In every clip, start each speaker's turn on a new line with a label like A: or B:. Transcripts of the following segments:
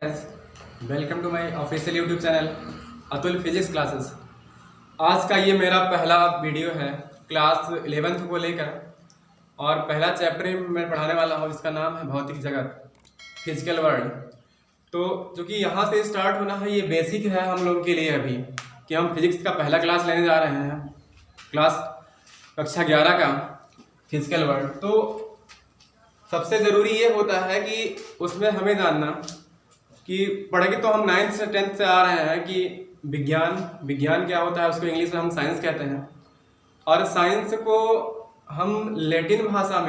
A: Welcome to my official YouTube channel Atul physics classes. आज का ये मेरा पहला वीडियो है क्लास 11th को लेकर, और पहला चैप्टर मैं पढ़ाने वाला हूँ जिसका नाम है भौतिक जगत, फिजिकल वर्ल्ड। तो चूँकि यहाँ से स्टार्ट होना है, ये बेसिक है हम लोगों के लिए अभी कि हम फिजिक्स का पहला क्लास लेने जा रहे हैं, क्लास कक्षा 11 का फिजिकल वर्ल्ड। तो सबसे ज़रूरी ये होता है कि उसमें हमें जानना कि पढ़ के तो हम 9th से 10th से आ रहे हैं कि विज्ञान क्या होता है, उसको इंग्लिश में हम साइंस कहते हैं। और साइंस को हम लैटिन भाषा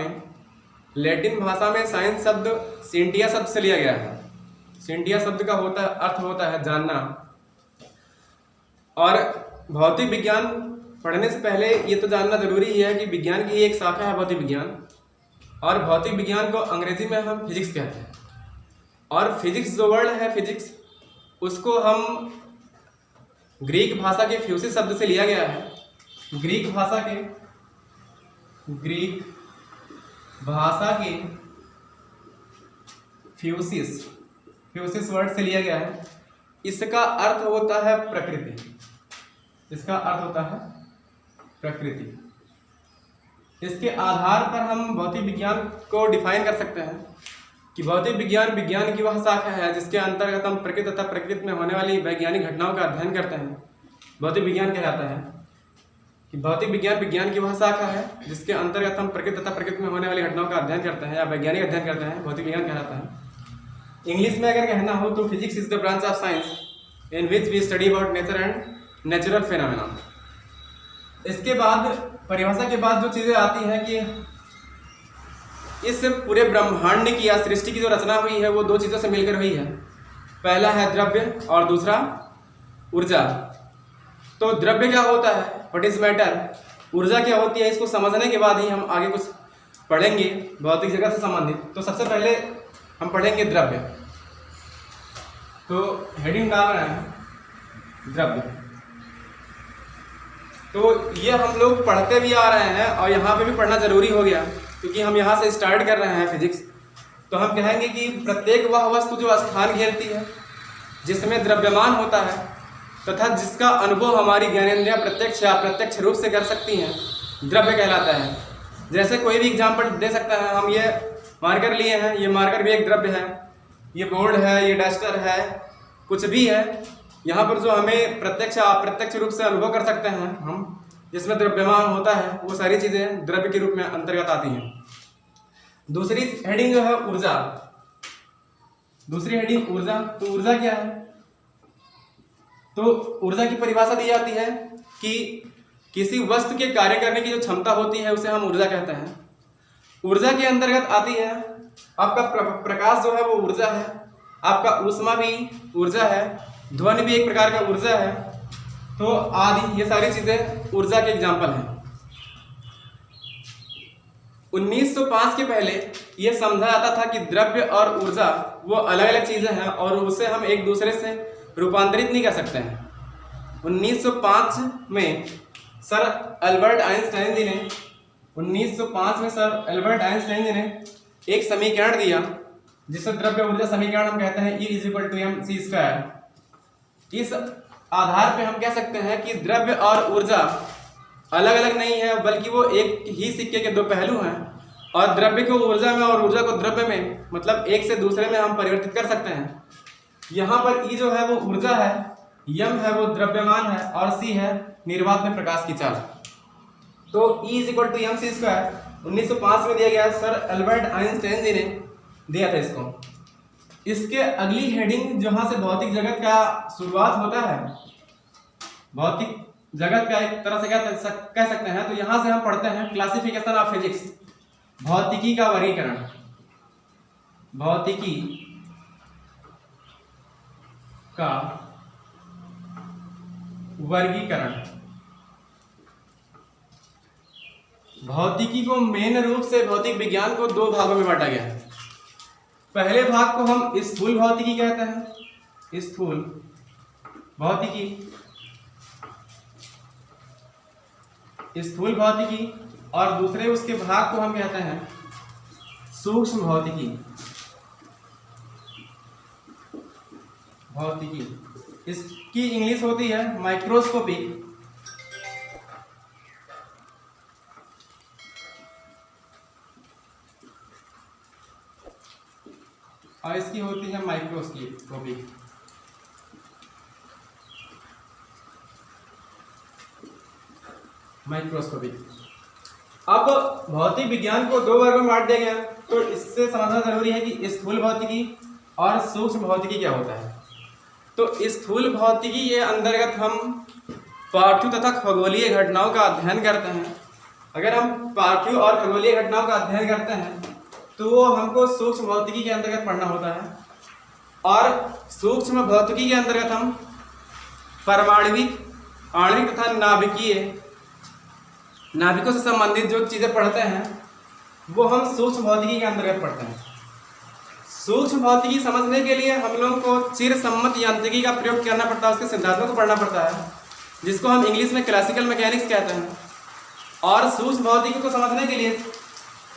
A: में साइंस शब्द सिंटिया शब्द से लिया गया है। सिंटिया शब्द का अर्थ होता है जानना। और भौतिक विज्ञान पढ़ने से पहले ये तो जानना जरूरी है कि विज्ञान की एक शाखा है भौतिक विज्ञान, और भौतिक विज्ञान को अंग्रेजी में हम फिजिक्स कहते हैं। और फिजिक्स जो वर्ड है फिजिक्स, उसको हम ग्रीक भाषा के फ्यूसिस शब्द से लिया गया है। ग्रीक भाषा के फ्यूसिस वर्ड से लिया गया है। इसका अर्थ होता है प्रकृति। इसके आधार पर हम भौतिक विज्ञान को डिफाइन कर सकते हैं कि भौतिक विज्ञान की वह शाखा है जिसके अंतर्गत हम प्रकृति तथा प्रकृति में होने वाली वैज्ञानिक घटनाओं का अध्ययन करते हैं। भौतिक विज्ञान कहलाता है कि भौतिक विज्ञान की वह शाखा है जिसके अंतर्गत हम प्रकृति तथा प्रकृति में होने वाली घटनाओं का अध्ययन करते हैं या वैज्ञानिक अध्ययन करते हैं, भौतिक विज्ञान कहलाता है। इंग्लिश में अगर कहना हो तो physics is the branch of science in which we study about nature and natural phenomena. इसके बाद परिभाषा के बाद जो चीज़ें आती हैं कि इस पूरे ब्रह्मांड की या सृष्टि की जो रचना हुई है वो दो चीज़ों से मिलकर हुई है। पहला है द्रव्य और दूसरा ऊर्जा। तो द्रव्य क्या होता है, व्हाट इज मैटर, ऊर्जा क्या होती है, इसको समझने के बाद ही हम आगे कुछ पढ़ेंगे भौतिक जगत से संबंधित। तो सबसे पहले हम पढ़ेंगे द्रव्य। तो हेडिंग डाल रहे हैं द्रव्य। तो ये हम लोग पढ़ते भी आ रहे हैं और यहाँ पे भी पढ़ना जरूरी हो गया क्योंकि हम यहाँ से स्टार्ट कर रहे हैं फिजिक्स। तो हम कहेंगे कि प्रत्येक वह वस्तु जो स्थान घेरती है जिसमें द्रव्यमान होता है तथा जिसका अनुभव हमारी ज्ञानेंद्रियाँ प्रत्यक्ष या अप्रत्यक्ष रूप से कर सकती हैं, द्रव्य कहलाता है। जैसे कोई भी एग्जाम्पल दे सकता है, हम ये मार्कर लिए हैं, ये मार्कर भी एक द्रव्य है, ये बोर्ड है, ये डस्टर है, कुछ भी है। यहाँ पर जो हमें प्रत्यक्ष या अप्रत्यक्ष रूप से अनुभव कर सकते हैं हम, जिसमें द्रव्यमान होता है, वो सारी चीज़ें द्रव्य के रूप में अंतर्गत आती हैं। दूसरी हेडिंग जो है ऊर्जा। दूसरी हेडिंग ऊर्जा। तो ऊर्जा क्या है? तो ऊर्जा की परिभाषा दी जाती है कि किसी वस्तु के कार्य करने की जो क्षमता होती है उसे हम ऊर्जा कहते हैं। ऊर्जा के अंतर्गत आती है आपका प्रकाश जो है वो ऊर्जा है, आपका ऊष्मा भी ऊर्जा है, ध्वनि भी एक प्रकार का ऊर्जा है। तो आदि ये सारी चीजें ऊर्जा के एग्जाम्पल हैं। 1905 के पहले ये समझा जाता था कि द्रव्य और ऊर्जा वो अलग अलग चीजें हैं और उसे हम एक दूसरे से रूपांतरित नहीं कर सकते हैं। 1905 में सर अल्बर्ट आइंस्टाइन जी ने एक समीकरण दिया जिसे द्रव्य ऊर्जा समीकरण हम कहते हैं, E = mc²। इस आधार पे हम कह सकते हैं कि द्रव्य और ऊर्जा अलग अलग नहीं है, बल्कि वो एक ही सिक्के के दो पहलू हैं। और द्रव्य को ऊर्जा में और ऊर्जा को द्रव्य में, मतलब एक से दूसरे में हम परिवर्तित कर सकते हैं। यहाँ पर E जो है वो ऊर्जा है, M है वो द्रव्यमान है और C है निर्वात में प्रकाश की चाल। तो E = mc² 1905 में दिया गया, सर अल्बर्ट आइंस्टाइन जी ने दिया था इसको। इसके अगली हेडिंग जहां से भौतिक जगत का शुरुआत होता है, भौतिक जगत का एक तरह से कह सकते हैं, तो यहां से हम पढ़ते हैं क्लासिफिकेशन ऑफ फिजिक्स, भौतिकी का वर्गीकरण। भौतिकी का वर्गीकरण। भौतिकी को मेन रूप से भौतिक विज्ञान को दो भागों में बांटा गया है। पहले भाग को हम स्थूल भौतिकी कहते हैं, स्थूल भौतिकी, और दूसरे उसके भाग को हम कहते हैं सूक्ष्म भौतिकी। भौतिकी, इसकी इंग्लिश होती है माइक्रोस्कोपी। और इसकी होती है माइक्रोस्कोपी। माइक्रोस्कोपी। अब भौतिक विज्ञान को दो वर्गों में बांट दिया गया, तो इससे समझना जरूरी है कि स्थूल भौतिकी और सूक्ष्म भौतिकी क्या होता है। तो स्थूल भौतिकी के अंतर्गत हम पार्थिव तथा खगोलीय घटनाओं का अध्ययन करते हैं। अगर हम पार्थिव और खगोलीय घटनाओं का अध्ययन करते हैं तो वो हमको सूक्ष्म भौतिकी के अंतर्गत पढ़ना होता है। और सूक्ष्म भौतिकी के अंतर्गत हम परमाणविक, आणविक तथा नाभिकों से संबंधित जो चीज़ें पढ़ते हैं वो हम सूक्ष्म भौतिकी के अंतर्गत पढ़ते हैं। सूक्ष्म भौतिकी समझने के लिए हम लोगों को चिरसम्मत यांत्रिकी का प्रयोग करना पड़ता है, उसके सिद्धांतों को पढ़ना पड़ता है, जिसको हम इंग्लिश में क्लासिकल मैकेनिक्स कहते हैं। और सूक्ष्म भौतिकी को समझने के लिए,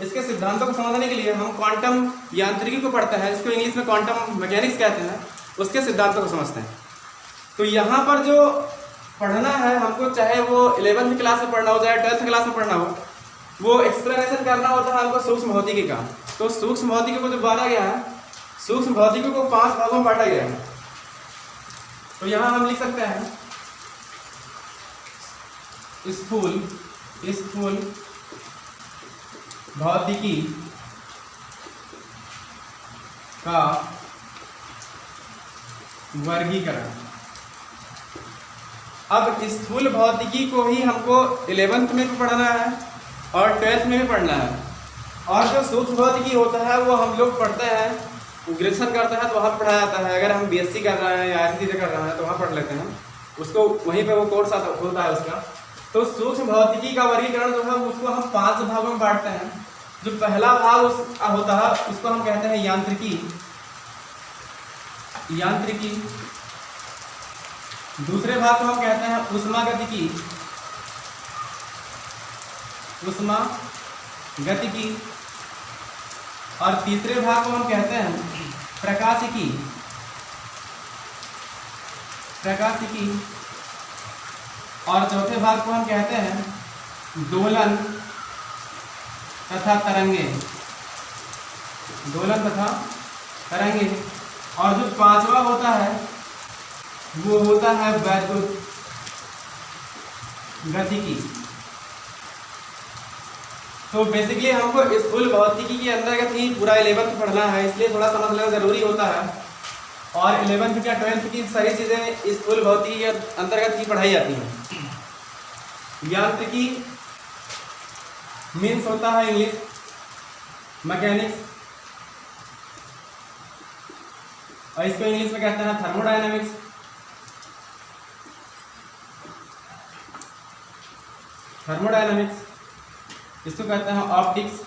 A: इसके सिद्धांतों को समझने के लिए हम क्वांटम यांत्रिकी को पढ़ते हैं, जिसको इंग्लिश में क्वांटम मैकेनिक्स कहते हैं, उसके सिद्धांतों को समझते हैं। तो यहाँ पर जो पढ़ना है हमको, चाहे वो 11वीं क्लास में पढ़ना हो चाहे 12th क्लास में पढ़ना हो, वो एक्सप्लेनेशन करना होता है हमको सूक्ष्म भौतिकी का। तो सूक्ष्म भौतिकी को जो बांटा गया है, सूक्ष्म भौतिकी को 5 भागों में बांटा गया है। तो यहाँ हम लिख सकते हैं स्थूल भौतिकी का वर्गीकरण। अब स्थूल भौतिकी को ही हमको 11th में भी पढ़ना है और 12th में भी पढ़ना है। और जो सूक्ष्म भौतिकी होता है वो हम लोग पढ़ते हैं, ग्रेजुएशन करते हैं तो वहाँ पढ़ाया जाता है। अगर हम BSc कर रहे हैं या ऐसी चीज़ें कर रहे हैं तो वहाँ पढ़ लेते हैं, उसको वहीं पे वो कोर्स होता है उसका। तो सूक्ष्म भौतिकी का वर्गीकरण जो है उसको हम 5 भागों में बांटते हैं। जो पहला भाग होता है उसको हम कहते हैं यांत्रिकी। दूसरे भाग को हम कहते हैं उष्मागतिकी। और तीसरे भाग को हम कहते हैं प्रकाशिकी। और चौथे भाग को हम कहते हैं दोलन तथा तरंगे। और जो 5वां होता है वो होता है वैद्युत गतिकी। तो बेसिकली हमको स्थूल भौतिकी के अंतर्गत ही पूरा 11th पढ़ना है, इसलिए थोड़ा समझ लेना जरूरी होता है। और 11th या 12th की सारी चीज़ें स्थूल भौतिकी के अंतर्गत ही पढ़ाई जाती हैं। यांत्रिकी मीन्स होता है इंग्लिश मैकेनिक्स, और इसको इंग्लिश में कहते हैं थर्मोडायनेमिक्स। इसको कहते हैं optics,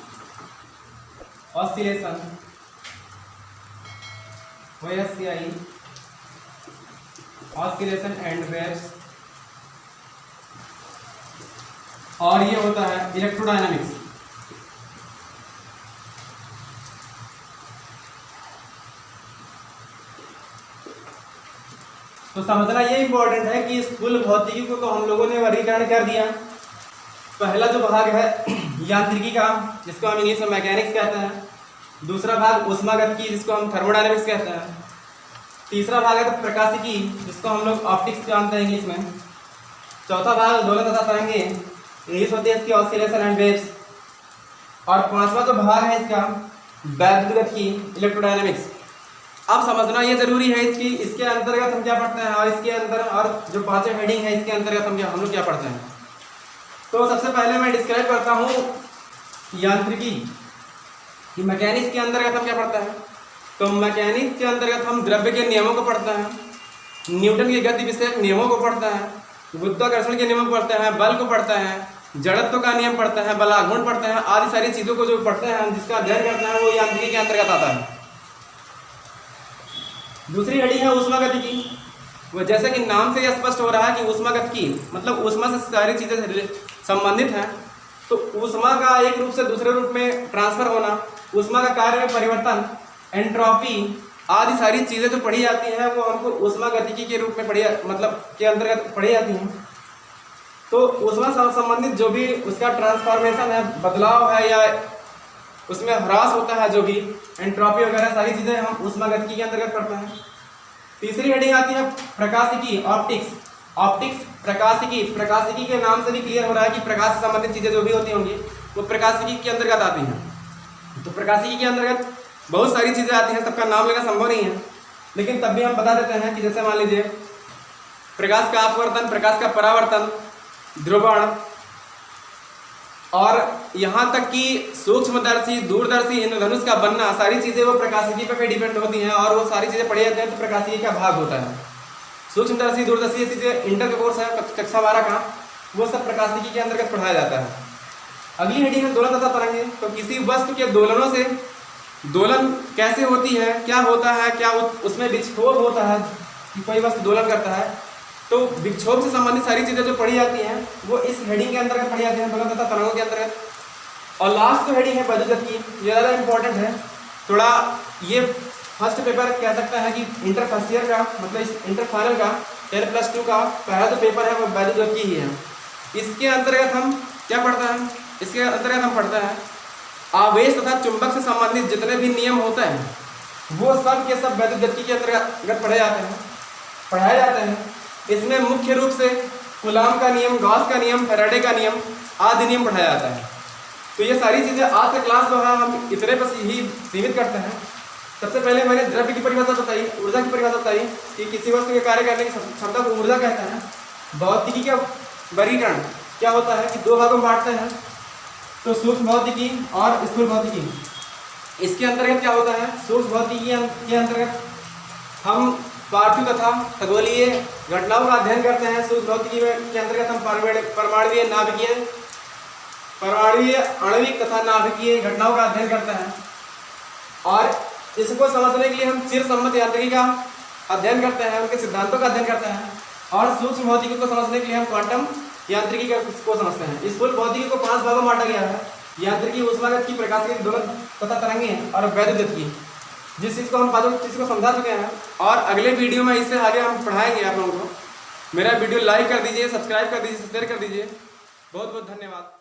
A: oscillation, oscillation and waves. और ये होता है इलेक्ट्रोडायनामिक्स। तो समझना ये इंपॉर्टेंट है कि स्थूल भौतिकी को तो हम लोगों ने वर्गीकरण कर दिया। पहला जो भाग है यांत्रिकी का, जिसको हम इंग्लिश में मैकेनिक्स कहते हैं। दूसरा भाग उष्मागतिकी, जिसको हम थर्मोडायनेमिक्स कहते हैं। तीसरा भाग है प्रकाशिकी, जिसको हम लोग ऑप्टिक्स जानते हैं इंग्लिश में। चौथा भाग दोलन तथा तरंगे, इंग्लिश होती है इसकी ऑसिलेशन एंड वेव्स। और 5वां जो भाग है इसका वैद्युत गतिकी, इलेक्ट्रोडायनेमिक्स। अब समझना ये जरूरी है इसके अंतर्गत हम क्या पढ़ते हैं, और इसके अंदर और जो 5 हेडिंग है इसके अंतर्गत हम लोग क्या पढ़ते हैं। तो सबसे पहले मैं डिस्क्राइब करता हूँ यांत्रिकी कि मैकेनिक्स के अंतर्गत हम क्या पढ़ते हैं। तो मैकेनिक्स के अंतर्गत हम द्रव्य के नियमों को पढ़ते हैं, न्यूटन के गति विषयक नियमों को पढ़ते हैं, गुरुत्वाकर्षण के नियमों को पढ़ते हैं, बल को पढ़ते हैं, जड़त्व का नियम पढ़ते हैं, बलाघूर्ण पढ़ते हैं, आदि सारी चीज़ों को जो पढ़ते हैं हम, जिसका अध्ययन करते हैं, वो यांत्रिकी के अंतर्गत आता है। दूसरी हेडिंग है ऊष्मागतिकी। वो जैसे कि नाम से यह स्पष्ट हो रहा है कि ऊष्मागतिकी मतलब ऊष्मा से सारी चीज़ें संबंधित हैं। तो ऊष्मा का एक रूप से दूसरे रूप में ट्रांसफर होना, ऊष्मा का कार्य में परिवर्तन, एंट्रोपी आदि सारी चीज़ें जो पढ़ी जाती हैं वो हमको ऊष्मागतिकी के रूप में मतलब के अंतर्गत पढ़ी जाती हैं। तो ऊष्मा संबंधित जो भी उसका ट्रांसफॉर्मेशन है, बदलाव है या उसमें ह्रास होता है, जो भी एंट्रोपी वगैरह सारी चीज़ें हम ऊष्मागतिकी के अंतर्गत पढ़ते हैं। तीसरी हेडिंग आती है प्रकाशिकी, ऑप्टिक्स। ऑप्टिक्स प्रकाशिकी के नाम से भी क्लियर हो रहा है कि प्रकाश से संबंधित चीज़ें जो भी होती होंगी वो प्रकाशिकी के अंतर्गत आती हैं। तो प्रकाशिकी के अंतर्गत बहुत सारी चीज़ें आती हैं, सबका नाम लेना संभव नहीं है, लेकिन तब भी हम बता देते हैं कि जैसे मान लीजिए प्रकाश का अपवर्तन, प्रकाश का परावर्तन, ध्रुवण, और यहाँ तक कि सूक्ष्मदर्शी, दूरदर्शी, इंद्रधनुष का बनना, सारी चीज़ें वो प्रकाशिकी पर डिपेंड होती हैं और वो सारी चीज़ें पढ़ी जाती हैं तो प्रकाशिकी का भाग होता है। सूक्ष्मदर्शी, दूरदर्शी ऐसी जो इंटर का कोर्स है कक्षा 12 का, वो सब प्रकाशिकी के अंतर्गत पढ़ाया जाता है। अगली हेडिंग है दोलन तथा तरंगे। तो किसी वस्तु के दोलनों से दोलन कैसे होती है, क्या होता है, क्या उसमें विक्षोभ होता है कि कोई वस्तु दोलन करता है, तो विक्षोभ से संबंधित सारी चीज़ें जो पढ़ी जाती हैं वो इस हेडिंग के अंतर्गत पढ़ी जाती हैं, दोलन तथा तरंगों के अंतर्गत। और लास्ट जो हेडिंग है वैद्युतत्व की, ये ज़्यादा इंपॉर्टेंट है थोड़ा। ये फर्स्ट पेपर कह सकता है कि इंटर फर्स्ट ईयर का, मतलब इंटर फाइनल का 10+2 का पहला जो पेपर है वो वैद्युतत्व की ही है। इसके अंतर्गत हम क्या पढ़ते हैं, इसके अंतर्गत हम पढ़ते हैं आवेश तथा चुंबक से संबंधित जितने भी नियम होते हैं वो सब के सब वैद्युतत्व के अंतर्गत पढ़ाए जाते हैं। इसमें मुख्य रूप से कूलाम का नियम, गॉस का नियम, फैराडे का नियम आदि नियम पढ़ाया जाता है। तो ये सारी चीज़ें आज से क्लास जो है हम इतने बस ही सीमित करते हैं। सबसे पहले मैंने द्रव्य की परिभाषा बताई, ऊर्जा की परिभाषा बताई कि किसी वस्तु के कार्य करने की क्षमता को ऊर्जा कहते हैं। भौतिकी का वर्गीकरण क्या होता है कि दो भागों में बांटते हैं, तो सूक्ष्म भौतिकी और स्थूल भौतिकी। इसके अंतर्गत क्या होता है, सूक्ष्म भौतिकी के अंतर्गत हम पार्थिव तथा खगोलीय घटनाओं का अध्ययन करते हैं। सूक्ष्म भौतिकी के अंतर्गत हम परमाणुवीय, नाभिकीय, परमाणुवीय, आणविक तथा नाभिकीय घटनाओं का अध्ययन करते हैं। और इसको समझने के लिए हम चिर सम्मत यांत्रिकी का अध्ययन करते हैं, उनके सिद्धांतों का अध्ययन करते हैं। और सूक्ष्म भौतिकी को समझने के लिए हम क्वांटम यांत्रिकी को समझते हैं। स्थूल भौतिकी को 5 भागों में बांटा गया है, यांत्रिकी, ऊष्मागतिकी, प्रकाशिकी, दोलन तथा तरंगे और वैद्युतत्व। जिस चीज़ को हम 5 चीज़ को समझा चुके हैं और अगले वीडियो में इससे आगे हम पढ़ाएंगे आप लोगों को। मेरा वीडियो लाइक कर दीजिए, सब्सक्राइब कर दीजिए, शेयर कर दीजिए। बहुत बहुत धन्यवाद।